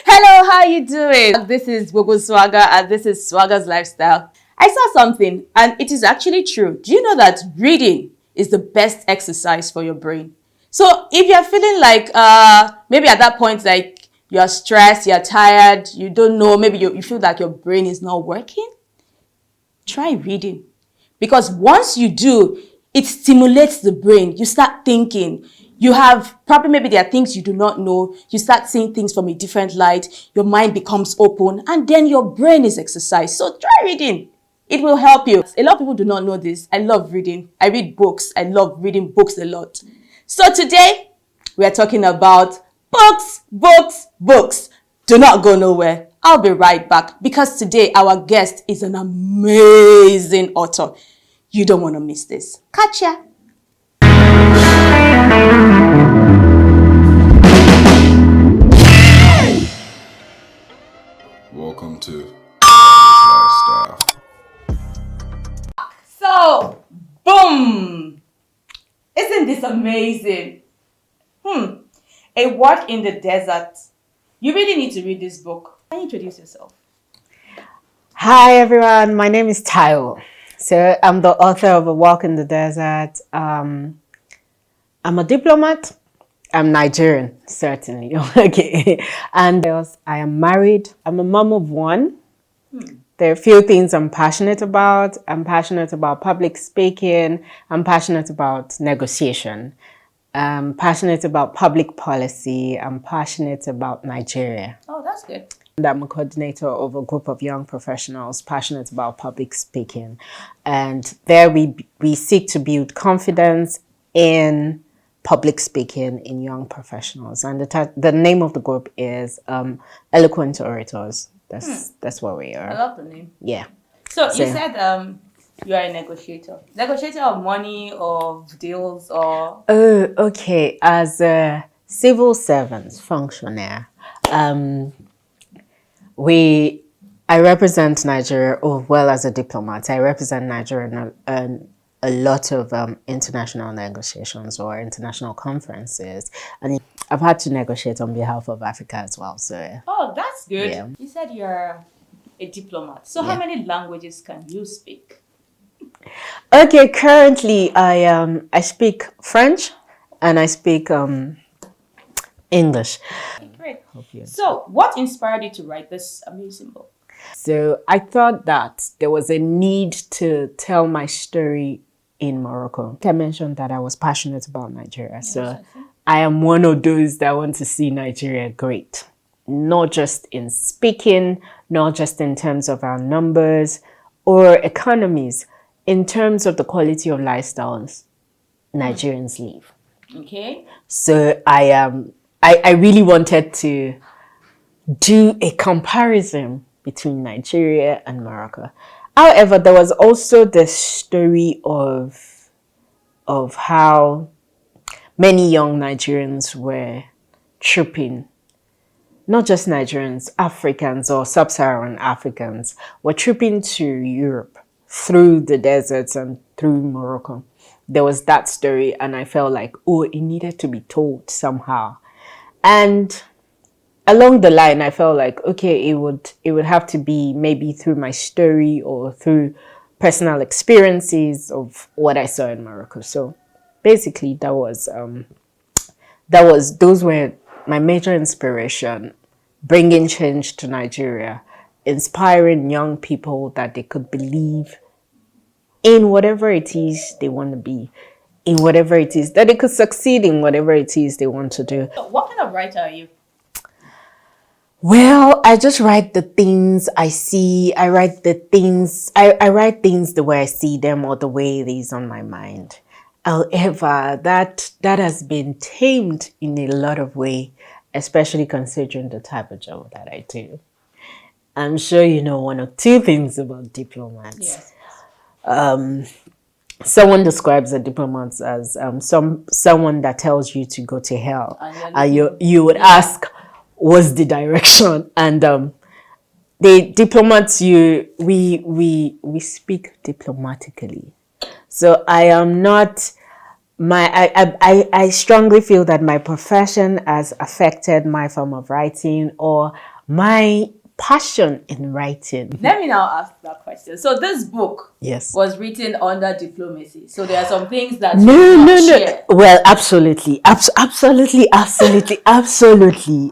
Hello, how you doing? This is Gbogbo Swagger and this is Swagger's Lifestyle. I saw something and it is actually true. Do you know that reading is the best exercise for your brain? So if you're feeling like maybe at that point like you're stressed, you're tired, you don't know, maybe you feel like your brain is not working, try reading. Because once you do, it stimulates the brain. You start thinking. You have probably maybe there are things you do not know. You start seeing things from a different light. Your mind becomes open and then your brain is exercised. So try reading. It will help you. A lot of people do not know this. I love reading. I read books. I love reading books a lot. So today we are talking about books, books, books. Do not go nowhere. I'll be right back because today our guest is an amazing author. You don't want to miss this. Catch ya. Welcome to Lifestyle. So, boom! Isn't this amazing? A Walk in the Desert. You really need to read this book. Can you introduce yourself? Hi everyone, my name is Taiwo. So I'm the author of A Walk in the Desert. I'm a diplomat. I'm Nigerian, certainly. Okay. And I am married. I'm a mom of one. There are a few things I'm passionate about. I'm passionate about public speaking. I'm passionate about negotiation. I'm passionate about public policy. I'm passionate about Nigeria. Oh, that's good. And I'm a coordinator of a group of young professionals passionate about public speaking. And there we seek to build confidence in public speaking in young professionals. And the name of the group is Eloquent Orators. That's what we are. I love the name. Yeah. So you said you are a negotiator. Negotiator of money, of deals, or... Oh, okay. As a civil servant, functionary, I represent Nigeria, as a diplomat. I represent Nigeria in a lot of international negotiations or international conferences. And I've had to negotiate on behalf of Africa as well. So, oh, that's good. Yeah. You said you're a diplomat. So how many languages can you speak? Okay, currently I speak French and I speak English. Great. So what inspired you to write this amazing book? So I thought that there was a need to tell my story in Morocco. I mentioned that I was passionate about Nigeria. So I am one of those that want to see Nigeria great. Not just in speaking, not just in terms of our numbers or economies, in terms of the quality of lifestyles Nigerians live. Okay. So I really wanted to do a comparison between Nigeria and Morocco. However, there was also the story of how many young Nigerians were trooping, not just Nigerians, Africans or sub-Saharan Africans, were trooping to Europe through the deserts and through Morocco. There was that story and I felt like, it needed to be told somehow. And along the line, I felt like, okay, it would have to be maybe through my story or through personal experiences of what I saw in Morocco. So basically, those were my major inspiration, bringing change to Nigeria, inspiring young people that they could believe in whatever it is they want to be, in whatever it is, that they could succeed in whatever it is they want to do. So what kind of writer are you? Well, I just write the things I see. I write things the way I see them or the way it is on my mind. However, that has been tamed in a lot of ways, especially considering the type of job that I do. I'm sure you know one or two things about diplomats. Yes. Someone describes a diplomat as someone that tells you to go to hell. And you would ask, what's the direction? And the diplomats, we speak diplomatically. So I am not I strongly feel that my profession has affected my form of writing or my passion in writing. Let me now ask that question. So this book Yes. was written under diplomacy. So there are some things that No, you no, not no. share. Well, absolutely. Absolutely.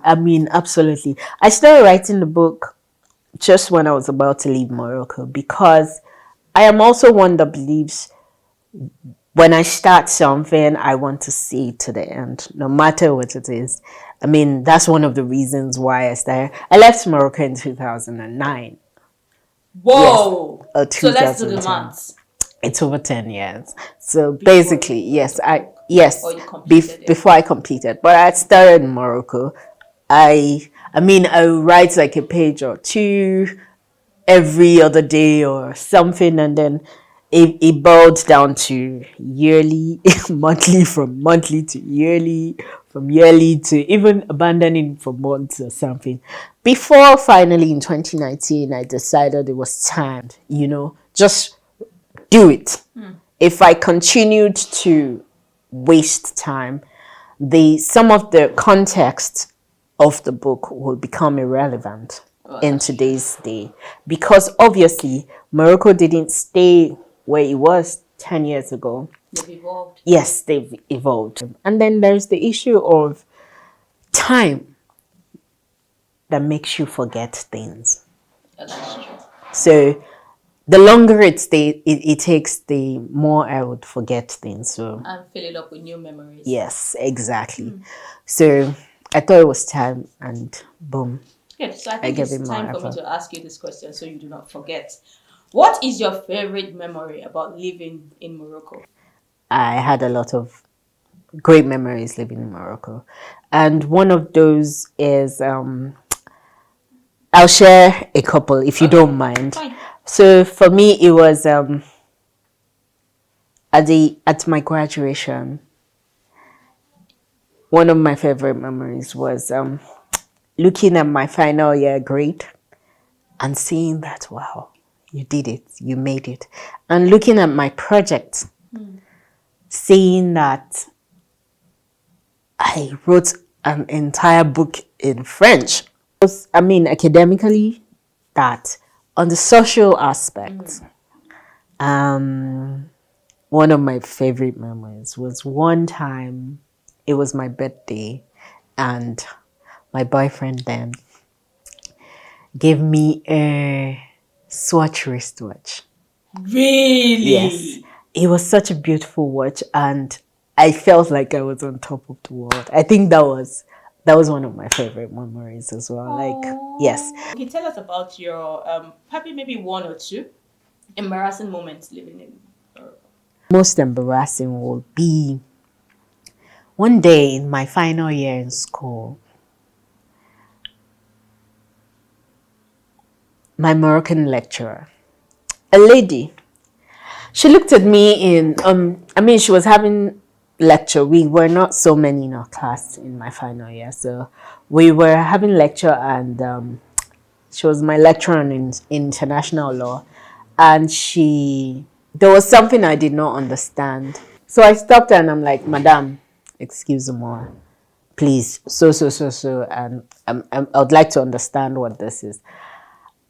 I mean, absolutely. I started writing the book just when I was about to leave Morocco because I am also one that believes when I start something, I want to see it to the end, no matter what it is. I mean, that's one of the reasons why I started. I left Morocco in 2009. Whoa. Yes, So let's do the 2010. maths. It's over 10 years. So basically, yes, Or you completed it. before I completed, but I started in Morocco. I mean, I would write like a page or two every other day or something, and then it boiled down to yearly, monthly, from monthly to yearly, from yearly to even abandoning for months or something. Before finally in 2019, I decided it was time, just do it. If I continued to waste time, some of the context of the book will become irrelevant in today's day, because obviously Morocco didn't stay where it was 10 years ago. They've evolved. Yes, they've evolved. And then there's the issue of time that makes you forget things. That's true. So the longer it takes, the more I would forget things. So And fill it up with new memories. yes, exactly. So I thought it was time, and boom. Okay, so I think gave it's it more time for me effort. to ask you this question so you do not forget. What is your favorite memory about living in Morocco? I had a lot of great memories living in Morocco, and one of those is I'll share a couple if you don't mind. Fine. So for me, it was at my graduation. One of my favorite memories was looking at my final year grade and seeing that, wow, you did it, you made it, and looking at my project, seeing that I wrote an entire book in French. I mean, academically, that. On the social aspect, one of my favorite memories was one time, it was my birthday, and my boyfriend then gave me a Swatch wristwatch. Really? Yes. It was such a beautiful watch, and I felt like I was on top of the world. I think that was one of my favorite memories as well. Like, yes. Can you tell us about your probably maybe one or two embarrassing moments living in Morocco? Most embarrassing will be one day in my final year in school. My Moroccan lecturer, a lady, she looked at me she was having lecture. We were not so many in our class in my final year, so we were having lecture, and she was my lecturer in international law, and there was something I did not understand. So I stopped her and I'm like, Madam, excuse me, please, so, and I would like to understand what this is.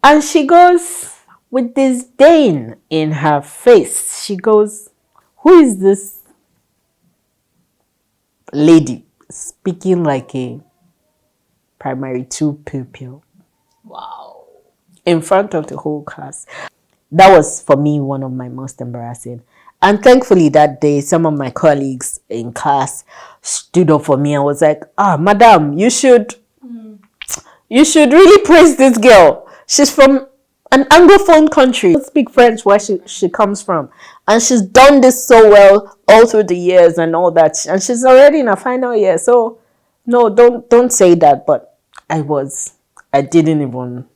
And she goes, with disdain in her face, she goes, who is this lady speaking like a primary 2 pupil? Wow. In front of the whole class. That was, for me, one of my most embarrassing. And thankfully that day, some of my colleagues in class stood up for me and was like, madam, you should really praise this girl. She's from an Anglophone country. She doesn't speak French where she comes from. And she's done this so well all through the years and all that. And she's already in her final year. So, no, don't say that. But I didn't even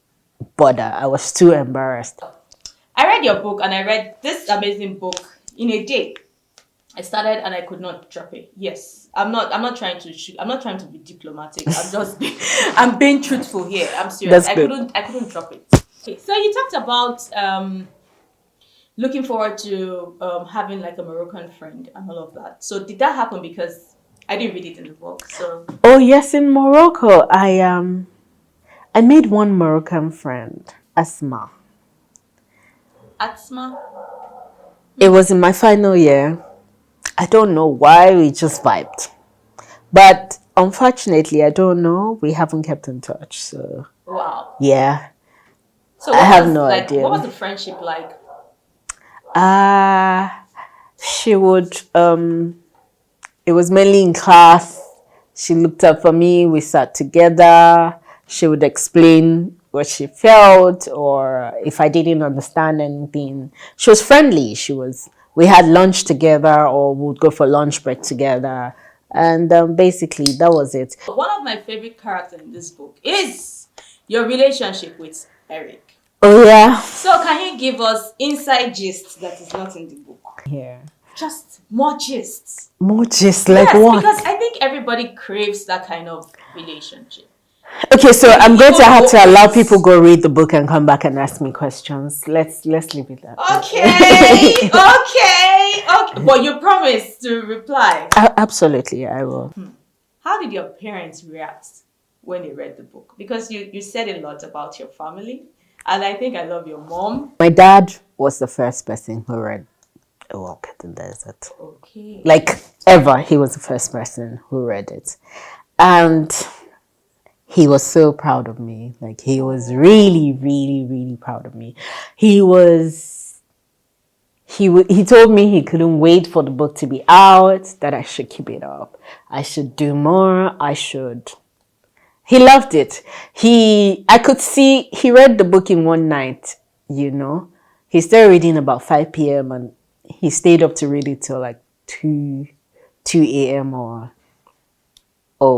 bother. I was too embarrassed. I read your book and I read this amazing book in a day. I started and I could not drop it. Yes, I'm not trying to be diplomatic. I'm being truthful here. I'm serious. That's good. I couldn't drop it. Okay, so you talked about looking forward to having like a Moroccan friend and all of that. So did that happen? Because I didn't read it in the book. So Oh yes, in Morocco, I made one Moroccan friend, Asma. Atma. It was in my final year. I don't know why, we just vibed. But unfortunately, I don't know. We haven't kept in touch. So Wow. yeah, So I what have was no like? idea. What was the friendship like? Uh she would it was mainly in class. She looked up for me, we sat together. She would explain what she felt, or if I didn't understand anything. She was friendly. We had lunch together, or we would go for lunch break together. And basically, that was it. One of my favorite characters in this book is your relationship with Eric. Oh, yeah. So can you give us inside gist that is not in the book? Here. Just more gists. More just like Yes, what? because I think everybody craves that kind of relationship. Okay, so I'm going to have to Even allow though people go read the book and come back and ask me questions. Let's leave it at that. Okay, okay. But you promised to reply. Absolutely, I will. How did your parents react when they read the book? Because you said a lot about your family, and I think I love your mom. My dad was the first person who read A Walk in the Desert. Okay. Like, ever, he was the first person who read it. And he was so proud of me. Like, he was really, really, really proud of me. He told me he couldn't wait for the book to be out, that I should keep it up. I should do more. He loved it. I could see, he read the book in one night, you know. He started reading about 5 p.m. and he stayed up to read it till like 2 a.m. or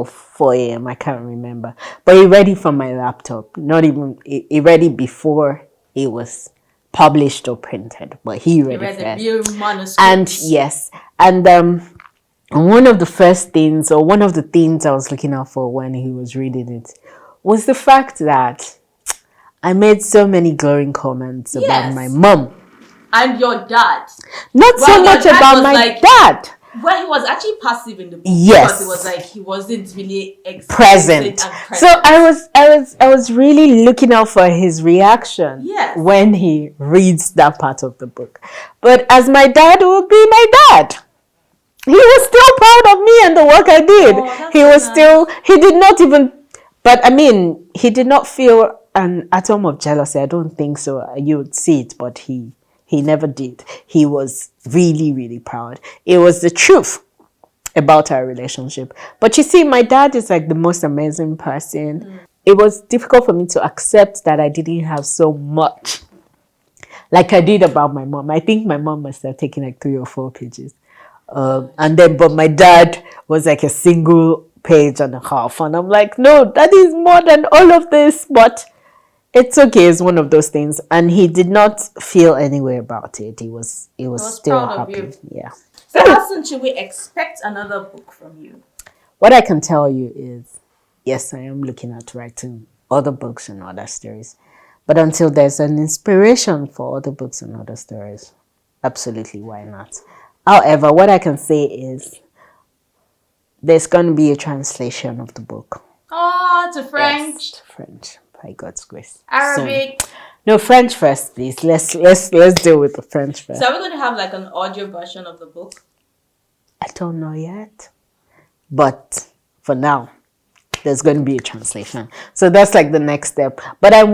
4 a.m. I can't remember. But he read it from my laptop. He read it before it was published or printed. But he read it the first. real manuscript. And yes. And one of the first things, or one of the things I was looking out for when he was reading it, was the fact that I made so many glowing comments about my mom. And your dad. Not so much about my dad. Well, he was actually passive in the book. Yes. Because it was like he wasn't really present. So I was really looking out for his reaction. Yes. When he reads that part of the book. But as my dad would be my dad. He was still proud of me and the work I did. He did not even, but I mean, he did not feel an atom of jealousy. I don't think so. You would see it, but he never did. He was really, really proud. It was the truth about our relationship. But you see, my dad is like the most amazing person. It was difficult for me to accept that I didn't have so much like I did about my mom. I think my mom must have taken like 3 or 4 pages. But my dad was like a single page and a half. And I'm like, no, that is more than all of this. But it's okay. It's one of those things. And he did not feel any way about it. He was still happy. Yeah. So how soon should we expect another book from you? What I can tell you is, yes, I am looking at writing other books and other stories. But until there's an inspiration for other books and other stories, absolutely, why not? However, what I can say is there's going to be a translation of the book. Oh, to French. Yes, to French, by God's grace. Arabic. So, no, French first, please. Let's deal with the French first. So are we going to have like an audio version of the book? I don't know yet, but for now, there's going to be a translation. So that's like the next step. But I'm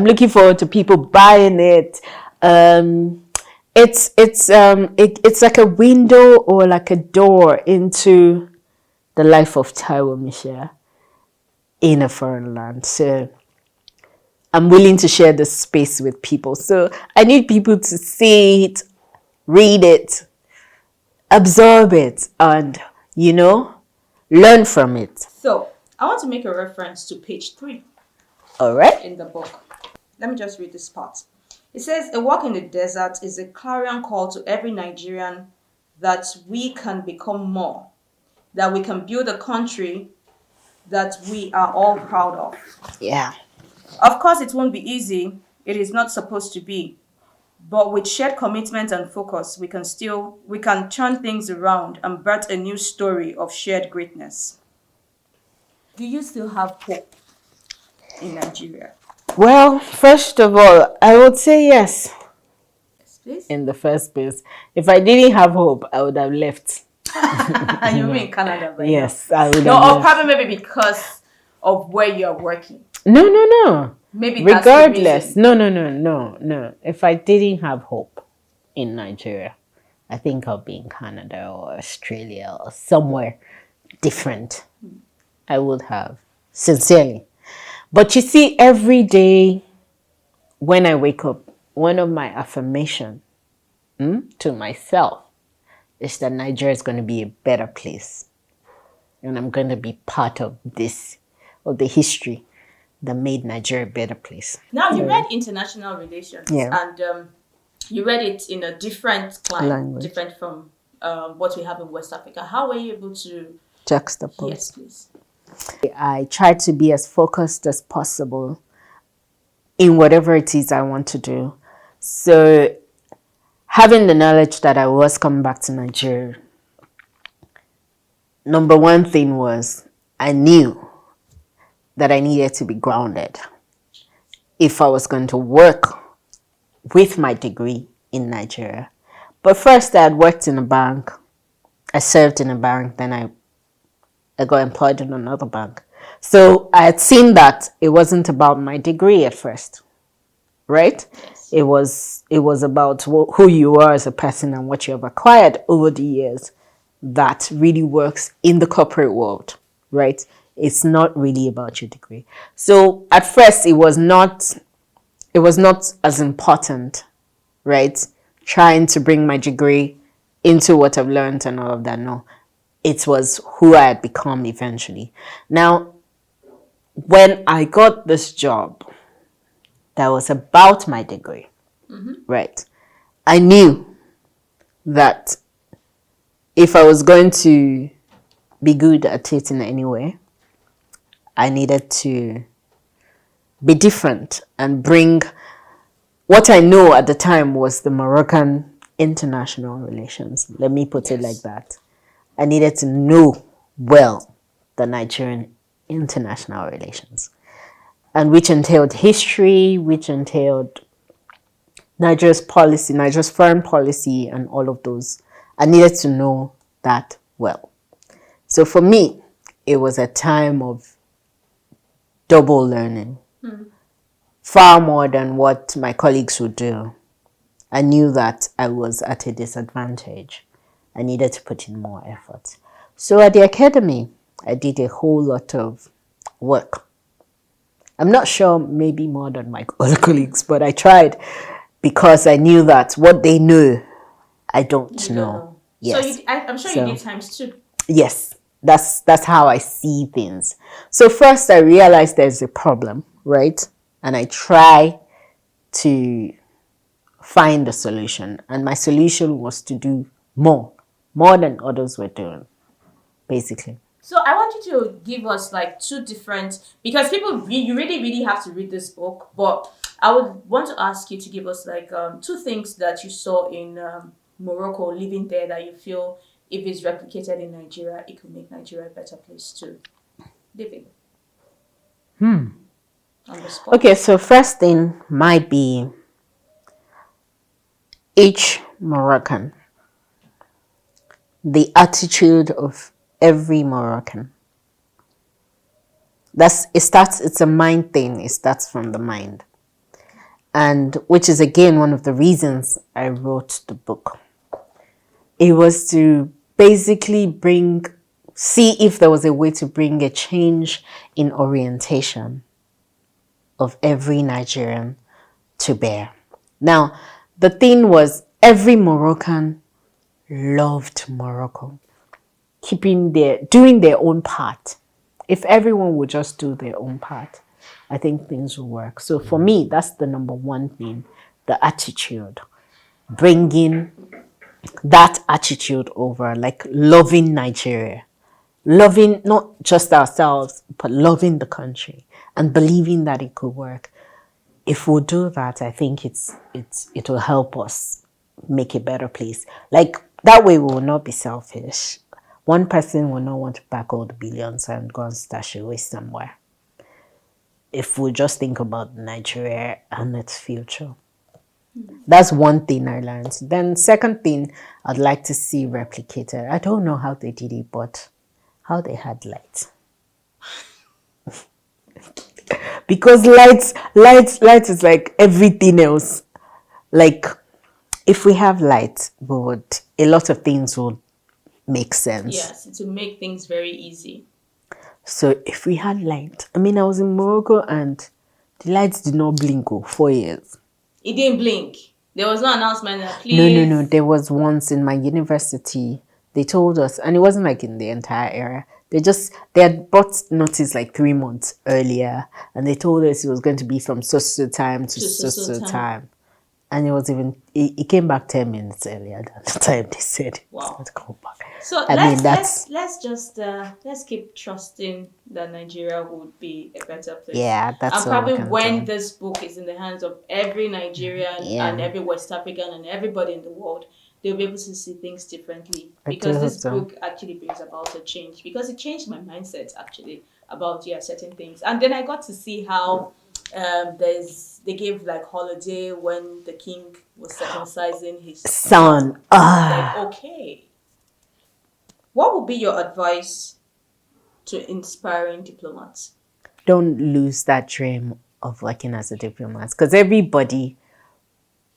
looking forward to people buying it. It's like a window or like a door into the life of Taiwo Mise in a foreign land. So I'm willing to share this space with people. So I need people to see it, read it, absorb it, and, learn from it. So I want to make a reference to page 3. All right. In the book. Let me just read this part. It says, a walk in the desert is a clarion call to every Nigerian that we can become more, that we can build a country that we are all proud of. Yeah. Of course, it won't be easy. It is not supposed to be. But with shared commitment and focus, we can turn things around and birth a new story of shared greatness. Do you still have hope in Nigeria? Well, first of all, I would say yes Yes, please. in the first place. If I didn't have hope, I would have left. And you'll be in Canada by Yes, now. I would No, have or left. probably maybe because of where you're working. No. Maybe that's the Regardless, reason. no. If I didn't have hope in Nigeria, I think I'll be in Canada or Australia or somewhere different. I would have, sincerely. But you see, every day when I wake up, one of my affirmation to myself is that Nigeria is going to be a better place. And I'm going to be part of this, of the history that made Nigeria a better place. Now, you read international relations, Yeah. and you read it in a different climate, Language. different from what we have in West Africa. How were you able to? Juxtapose. Yes, please. I try to be as focused as possible in whatever it is I want to do. So, having the knowledge that I was coming back to Nigeria, number one thing was I knew that I needed to be grounded if I was going to work with my degree in Nigeria. But first, I had worked in a bank. I served in a bank, then I got employed in another bank. So I had seen that it wasn't about my degree at first, right? Yes. It was about who you are as a person and what you have acquired over the years that really works in the corporate world, right? It's not really about your degree. So at first it was not as important, right? Trying to bring my degree into what I've learned and all of that. No, it was who I had become eventually. Now, when I got this job that was about my degree, right? I knew that if I was going to be good at it in any way, I needed to be different and bring what I know at the time was the Moroccan international relations. Let me put it like that. I needed to know well the Nigerian international relations, and which entailed history, which entailed Nigeria's policy, Nigeria's foreign policy, and all of those. I needed to know that well. So for me, it was a time of double learning, far more than what my colleagues would do. I knew that I was at a disadvantage. I needed to put in more effort. So at the academy, I did a whole lot of work. I'm not sure, maybe more than my other colleagues, but I tried because I knew that what they know, I don't know. Yes. So I'm sure you did times two. Yes, that's how I see things. So first I realized there's a problem, right? And I try to find a solution. And my solution was to do more than others were doing, basically. So I want you to give us like two different, because you really, really have to read this book. But I would want to ask you to give us like two things that you saw in Morocco, living there, that you feel if it's replicated in Nigeria, it could make Nigeria a better place to live in. On the spot. Okay, so first thing might be each Moroccan, the attitude of every Moroccan. It's a mind thing. It starts from the mind. And which is again one of the reasons I wrote the book. It was to basically see if there was a way to bring a change in orientation of every Nigerian to bear. Now, the thing was every Moroccan loved Morocco, doing their own part. If everyone would just do their own part, I think things will work. So for me, that's the number one thing, the attitude. Bringing that attitude over, like loving Nigeria. Loving not just ourselves, but loving the country and believing that it could work. if we do that, I think it will help us make a better place. Like that way, we will not be selfish. One person will not want to pack all the billions and go and stash away somewhere. If we just think about Nigeria and its future. That's one thing I learned. Then second thing I'd like to see replicated. I don't know how they did it, but how they had lights. Because lights is like everything else. Like if we have light, a lot of things would make sense. Yes, to make things very easy. So if we had light, I mean, I was in Morocco and the lights did not blink for 4 years. It didn't blink. There was no announcement that please. No. There was once in my university, they told us, and it wasn't like in the entire area. They had brought notice like 3 months earlier, and they told us it was going to be from so time to so time. And it came back 10 minutes earlier than the time they said. Wow. It come back. So let's keep trusting that Nigeria would be a better place. Yeah, that's and probably all when this book is in the hands of every Nigerian and every West African and everybody in the world, they'll be able to see things differently. Because this book actually brings about a change. Because it changed my mindset actually about certain things. And then I got to see how they gave like holiday when the king was circumcising his son. Like, okay. What would be your advice to inspiring diplomats? Don't lose that dream of working as a diplomat. Because everybody,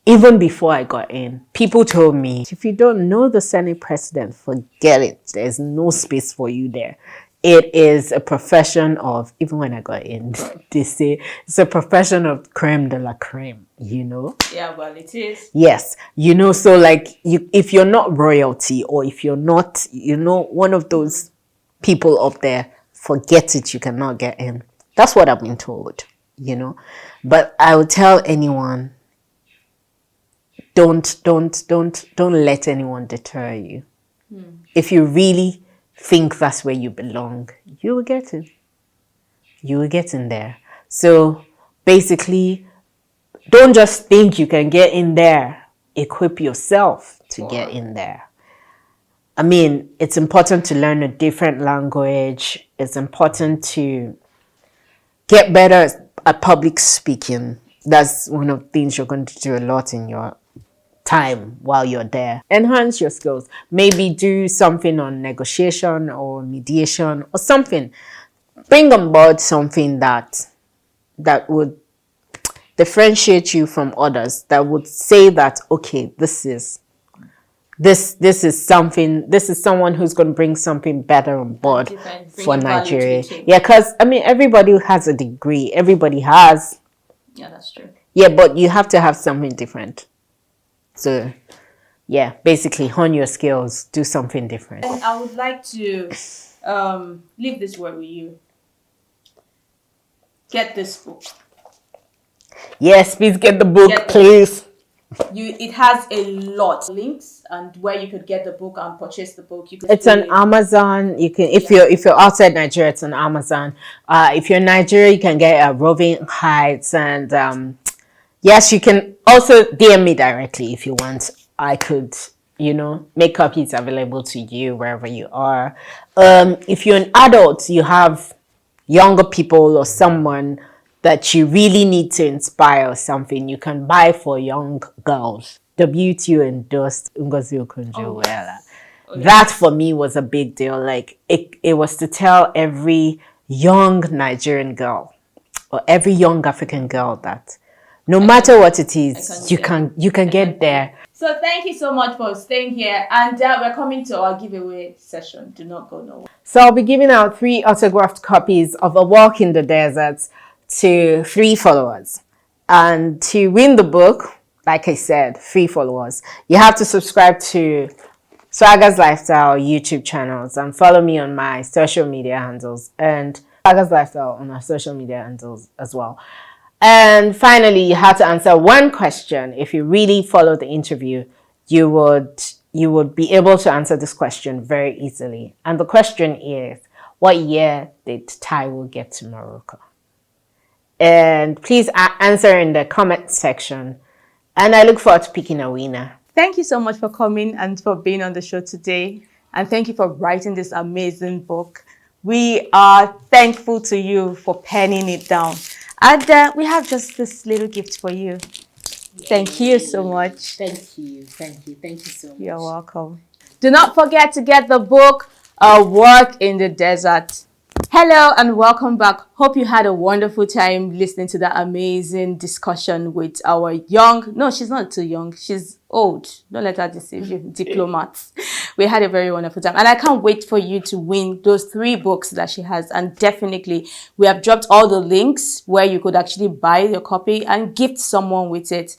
even before I got in, people told me, if you don't know the Senate president, forget it. There's no space for you there. It is a profession of, even when I got in, they say it's a profession of creme de la creme, you know? Yeah, well, it is. Yes, you know, so like if you're not royalty or if you're not, one of those people up there, forget it, you cannot get in. That's what I've been told, But I would tell anyone, don't let anyone deter you. If you really think that's where you belong, you will get in. You will get in there. So basically, don't just think you can get in there. Equip yourself to get in there. I mean, it's important to learn a different language. It's important to get better at public speaking. That's one of the things you're going to do a lot in your time while you're there. Enhance your skills. Maybe do something on negotiation or mediation or something. Bring on board something that would differentiate you from others, that would say that, okay, this is someone who's going to bring something better on board for Nigeria. Yeah, because I mean, everybody has a degree. Everybody has. Yeah, that's true. Yeah, but you have to have something different. So, yeah, basically hone your skills, do something different. And I would like to leave this word with you. Get this book. Yes, please get the book, please. It has a lot of links and where you could get the book and purchase the book. It's on Amazon. You can, if you're outside Nigeria, it's on Amazon. If you're in Nigeria, you can get Roving Heights, and yes, you can also DM me directly if you want. I could, make copies available to you wherever you are. If you're an adult, you have younger people or someone that you really need to inspire or something, you can buy for young girls. The Beauty You Endorsed Ngozi Okonjo-Iweala. That for me was a big deal. Like it was to tell every young Nigerian girl or every young African girl that no matter what it is, you can get there. So thank you so much for staying here, and we're coming to our giveaway session. Do not go nowhere. So I'll be giving out 3 autographed copies of A Walk in the Desert to 3 followers. And to win the book, like I said, 3 followers, you have to subscribe to Swagger's Lifestyle YouTube channels and follow me on my social media handles, and Swagger's Lifestyle on our social media handles as well. And finally, you have to answer one question. If you really follow the interview, you would be able to answer this question very easily. And the question is, what year did Taiwo get to Morocco? And please answer in the comment section. And I look forward to picking a winner. Thank you so much for coming and for being on the show today. And thank you for writing this amazing book. We are thankful to you for penning it down. And we have just this little gift for you. Thank you so much. Thank you so much. You're welcome. Do not forget to get the book, Work in the Desert. Hello and welcome back. Hope you had a wonderful time listening to that amazing discussion with our she's not too young, she's old. Don't let her deceive you. Diplomats. We had a very wonderful time. And I can't wait for you to win those 3 books that she has. And definitely, we have dropped all the links where you could actually buy your copy and gift someone with it.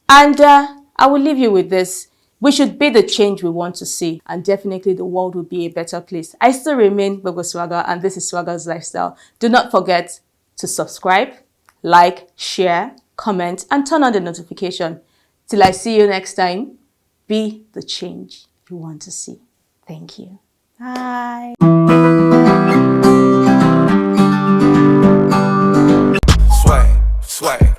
And I will leave you with this. We should be the change we want to see, and definitely the world will be a better place. I still remain Gbogbo Swagger, and this is Swagger's Lifestyle. Do not forget to subscribe, like, share, comment, and turn on the notification. Till I see you next time, be the change you want to see. Thank you. Bye. Swag.